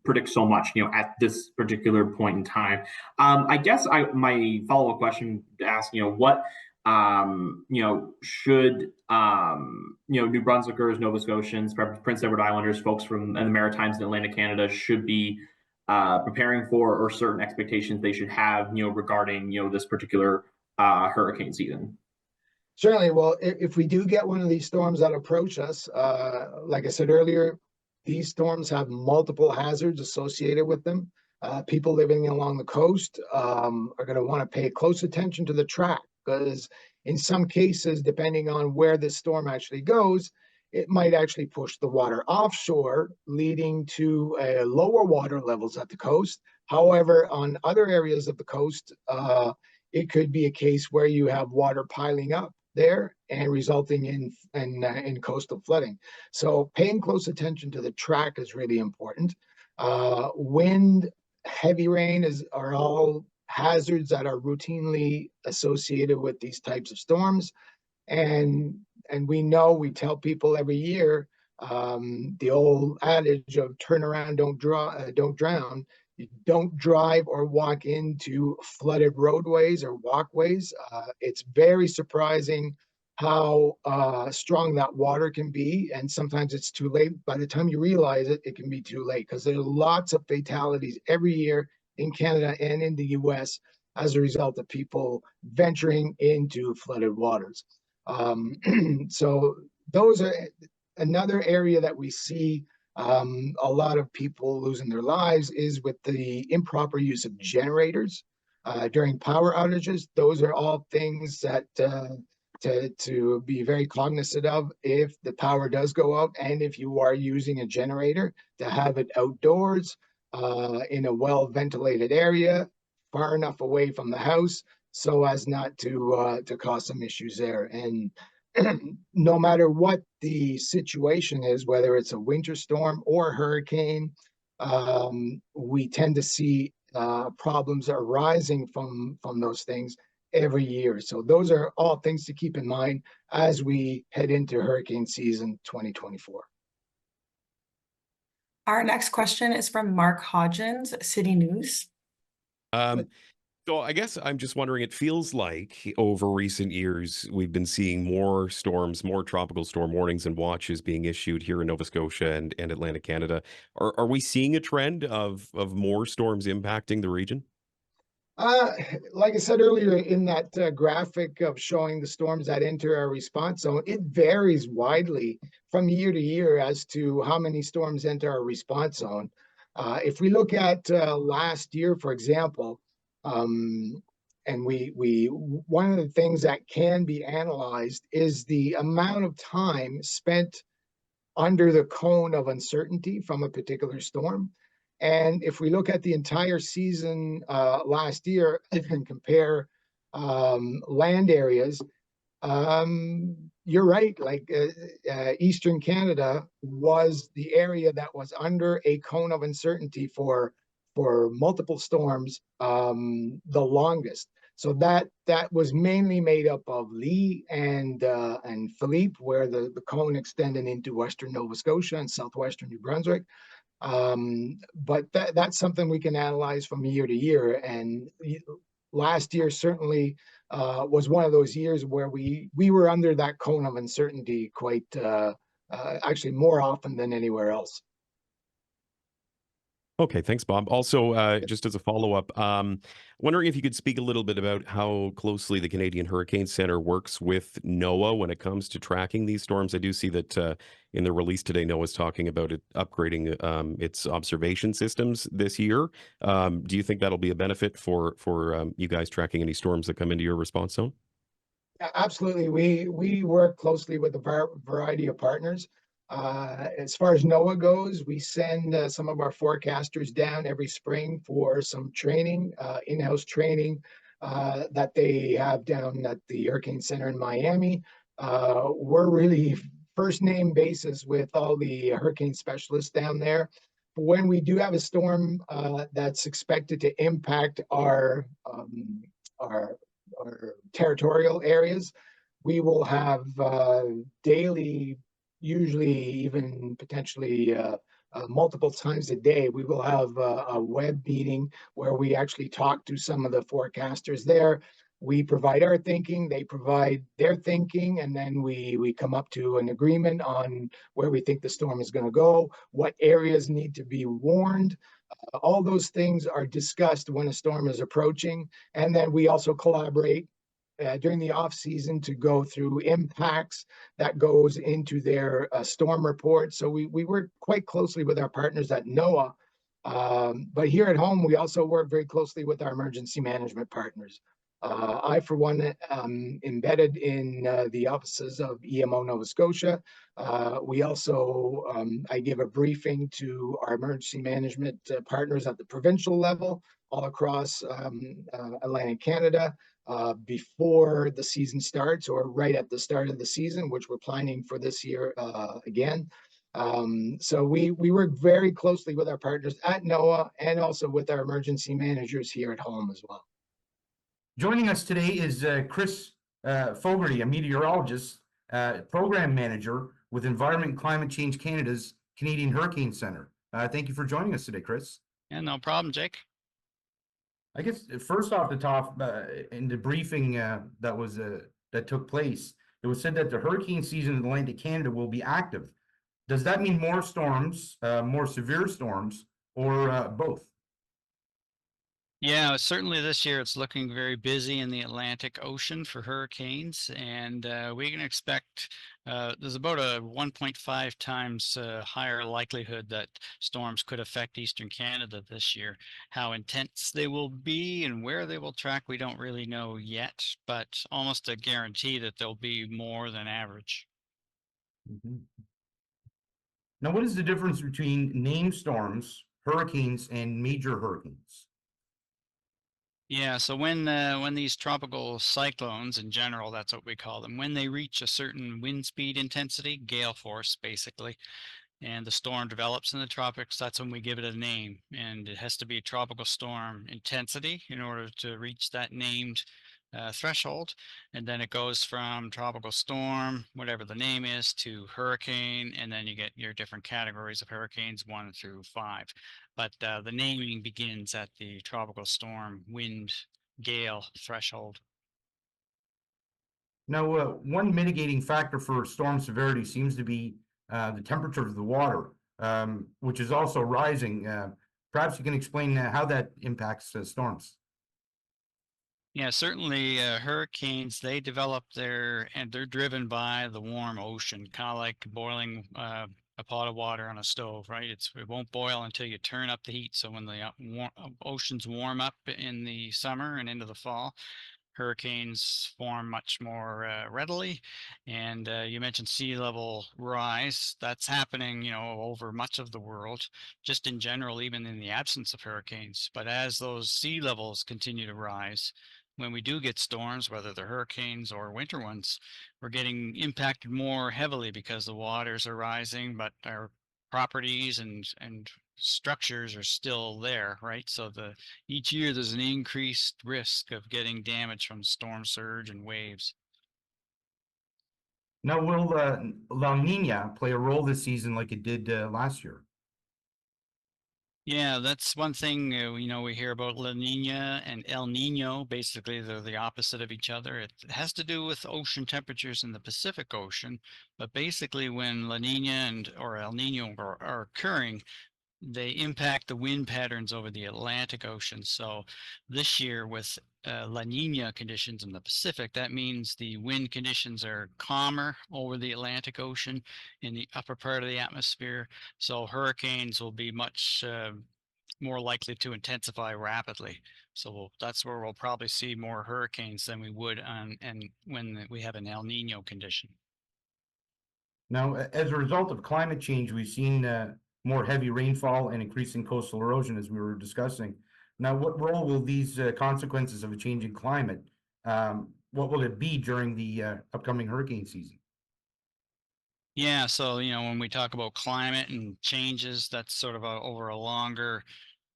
predict so much, at this particular point in time. I guess my follow-up question to ask, what should New Brunswickers, Nova Scotians, Prince Edward Islanders, folks from the Maritimes and Atlantic Canada should be preparing for, or certain expectations they should have, regarding this particular hurricane season? Certainly. Well, if we do get one of these storms that approach us, like I said earlier, these storms have multiple hazards associated with them. People living along the coast are going to want to pay close attention to the track, because in some cases, depending on where this storm actually goes, it might actually push the water offshore, leading to lower water levels at the coast. However, on other areas of the coast, it could be a case where you have water piling up there and resulting in coastal flooding. So paying close attention to the track is really important. Wind, heavy rain are all hazards that are routinely associated with these types of storms. And we tell people every year, the old adage of turn around, don't drown. You don't drive or walk into flooded roadways or walkways. It's very surprising how strong that water can be. And sometimes it's too late. By the time you realize it, it can be too late, because there are lots of fatalities every year in Canada and in the US as a result of people venturing into flooded waters. So those are another area that we see a lot of people losing their lives is with the improper use of generators during power outages. Those are all things that to be very cognizant of if the power does go out, and if you are using a generator, to have it outdoors in a well-ventilated area, far enough away from the house, so as not to cause some issues there. And no matter what the situation is, whether it's a winter storm or hurricane, we tend to see problems arising from those things every year. So those are all things to keep in mind as we head into hurricane season 2024. Our next question is from Mark Hodgins, City News. So I guess I'm just wondering, it feels like over recent years, we've been seeing more storms, more tropical storm warnings and watches being issued here in Nova Scotia and Atlantic Canada. Are we seeing a trend of more storms impacting the region? Like I said earlier in that graphic of showing the storms that enter our response zone, it varies widely from year to year as to how many storms enter our response zone. If we look at last year, for example, and one of the things that can be analyzed is the amount of time spent under the cone of uncertainty from a particular storm. And if we look at the entire season last year and compare land areas, you're right, like Eastern Canada was the area that was under a cone of uncertainty for multiple storms the longest. So that was mainly made up of Lee and Philippe, where the cone extended into western Nova Scotia and southwestern New Brunswick. But that's something we can analyze from year to year. And last year certainly was one of those years where we were under that cone of uncertainty quite actually more often than anywhere else. Okay, thanks, Bob. Also, just as a follow-up, wondering if you could speak a little bit about how closely the Canadian Hurricane Center works with NOAA when it comes to tracking these storms. I do see that in the release today, NOAA's talking about it upgrading its observation systems this year. Do you think that'll be a benefit for you guys tracking any storms that come into your response zone? Absolutely. We work closely with a variety of partners. As far as NOAA goes, we send some of our forecasters down every spring for some training, in-house training that they have down at the Hurricane Center in Miami. We're really first name basis with all the hurricane specialists down there. When we do have a storm that's expected to impact our territorial areas, we will have daily, usually even potentially multiple times a day, we will have a web meeting where we actually talk to some of the forecasters there. We provide our thinking, they provide their thinking, and then we come up to an agreement on where we think the storm is going to go, what areas need to be warned. All those things are discussed when a storm is approaching. And then we also collaborate during the off season to go through impacts that goes into their storm report. So we work quite closely with our partners at NOAA. But here at home, we also work very closely with our emergency management partners. I, for one, am embedded in the offices of EMO Nova Scotia. We also, I give a briefing to our emergency management partners at the provincial level all across Atlantic Canada before the season starts or right at the start of the season, which we're planning for this year again. So we work very closely with our partners at NOAA and also with our emergency managers here at home as well. Joining us today is Chris Fogarty, a meteorologist, program manager with Environment and Climate Change Canada's Canadian Hurricane Center. Thank you for joining us today, Chris. Yeah, no problem, Jake. I guess first off the top, in the briefing that took place, it was said that the hurricane season in Atlantic Canada will be active. Does that mean more storms, more severe storms, or both? Yeah, certainly this year it's looking very busy in the Atlantic Ocean for hurricanes, and we can expect there's about a 1.5 times higher likelihood that storms could affect Eastern Canada this year. How intense they will be and where they will track, we don't really know yet, but almost a guarantee that they'll be more than average. Mm-hmm. Now, what is the difference between named storms, hurricanes, and major hurricanes? Yeah, so when these tropical cyclones, in general, that's what we call them, when they reach a certain wind speed intensity, gale force basically, and the storm develops in the tropics, that's when we give it a name. And it has to be tropical storm intensity in order to reach that named threshold. And then it goes from tropical storm, whatever the name is, to hurricane, and then you get your different categories of hurricanes 1 through 5. But the naming begins at the tropical storm wind gale threshold. Now, one mitigating factor for storm severity seems to be the temperature of the water, which is also rising. Perhaps you can explain how that impacts storms. Yeah, certainly hurricanes, they develop and they're driven by the warm ocean, kind of like boiling a pot of water on a stove, right? It won't boil until you turn up the heat. So when the oceans warm up in the summer and into the fall, hurricanes form much more readily. And you mentioned sea level rise. That's happening, over much of the world, just in general, even in the absence of hurricanes. But as those sea levels continue to rise, when we do get storms, whether they're hurricanes or winter ones, we're getting impacted more heavily because the waters are rising, but our properties and structures are still there, right? So each year there's an increased risk of getting damage from storm surge and waves. Now, will La Nina play a role this season like it did last year? Yeah, that's one thing, we hear about La Nina and El Nino. Basically, they're the opposite of each other. It has to do with ocean temperatures in the Pacific Ocean. But basically, when La Nina or El Nino are occurring, they impact the wind patterns over the Atlantic Ocean. So this year with La Nina conditions in the Pacific, that means the wind conditions are calmer over the Atlantic Ocean in the upper part of the atmosphere. So hurricanes will be much more likely to intensify rapidly. So that's where we'll probably see more hurricanes than we would when we have an El Nino condition. Now, as a result of climate change, we've seen more heavy rainfall and increasing coastal erosion, as we were discussing. Now, what role will these consequences of a changing climate, what will it be during the upcoming hurricane season? Yeah, so when we talk about climate and changes, that's sort of over a longer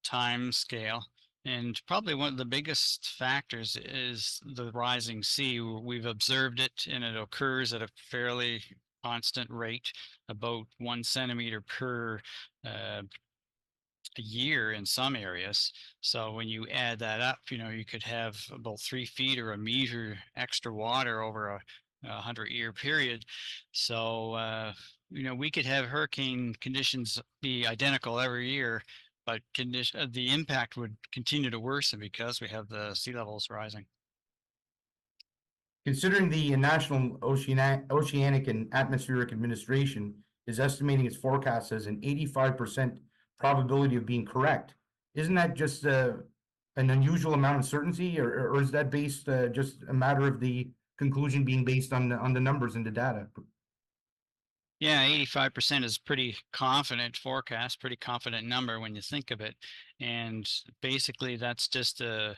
time scale. And probably one of the biggest factors is the rising sea. We've observed it, and it occurs at a fairly constant rate, about 1 centimeter per a year in some areas. So when you add that up, you could have about 3 feet or a meter extra water over a 100-year period. So we could have hurricane conditions be identical every year, but the impact would continue to worsen because we have the sea levels rising. Considering the National Oceanic and Atmospheric Administration is estimating its forecast as an 85% probability of being correct, isn't that just an unusual amount of certainty, or is that based just a matter of the conclusion being based on the numbers and the data? Yeah, 85% is pretty confident forecast, pretty confident number when you think of it. And basically that's just the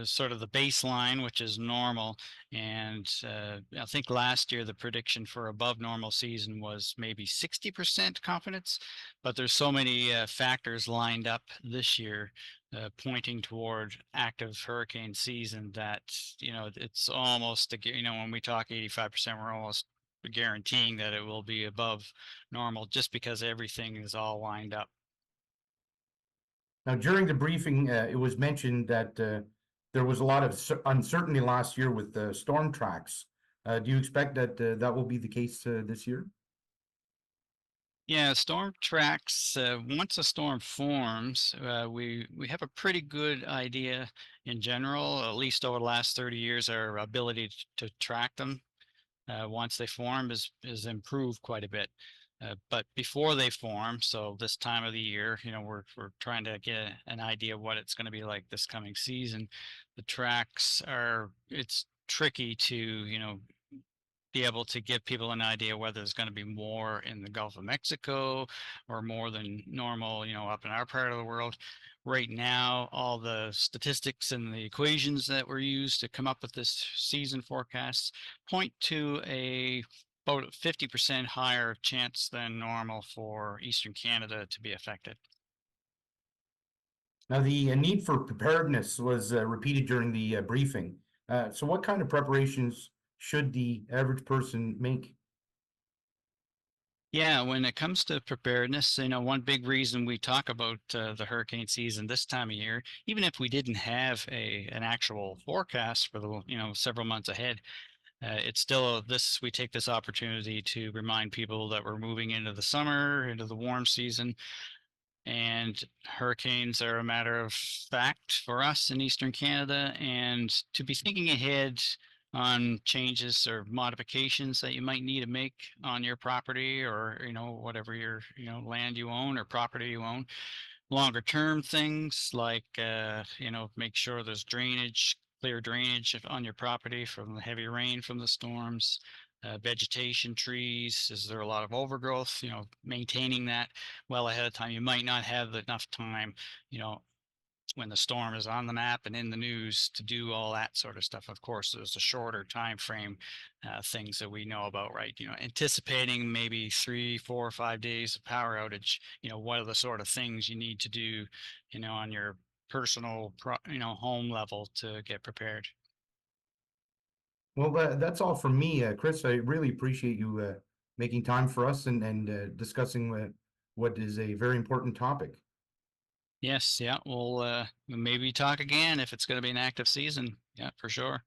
sort of the baseline, which is normal. And I think last year the prediction for above normal season was maybe 60% confidence, but there's so many factors lined up this year pointing toward active hurricane season that it's almost when we talk 85%, we're almost guaranteeing that it will be above normal just because everything is all lined up. Now, during the briefing, it was mentioned that there was a lot of uncertainty last year with the storm tracks. Do you expect that that will be the case this year? Yeah, storm tracks, once a storm forms, we have a pretty good idea in general, at least over the last 30 years, our ability to track them once they form is improved quite a bit. But before they form, so this time of the year, we're trying to get an idea of what it's going to be like this coming season. The tracks it's tricky to, be able to give people an idea whether there's going to be more in the Gulf of Mexico or more than normal, up in our part of the world. Right now, all the statistics and the equations that were used to come up with this season forecast point to about a 50% higher chance than normal for Eastern Canada to be affected. Now, the need for preparedness was repeated during the briefing. So what kind of preparations should the average person make? Yeah, when it comes to preparedness, one big reason we talk about the hurricane season this time of year, even if we didn't have an actual forecast for the several months ahead, it's still we take this opportunity to remind people that we're moving into the summer, into the warm season, and hurricanes are a matter of fact for us in Eastern Canada, and to be thinking ahead on changes or modifications that you might need to make on your property or whatever your land you own or property you own. Longer term things like make sure there's clear drainage on your property from the heavy rain from the storms. Vegetation, trees, is there a lot of overgrowth, maintaining that well ahead of time. You might not have enough time, when the storm is on the map and in the news to do all that sort of stuff. Of course, there's a shorter time frame things that we know about, right? Anticipating maybe 3, 4, 5 days of power outage. What are the sort of things you need to do, on your personal, home level to get prepared. Well, that's all from me, Chris. I really appreciate you making time for us and discussing what is a very important topic. Yes, yeah. We'll maybe talk again if it's going to be an active season. Yeah, for sure.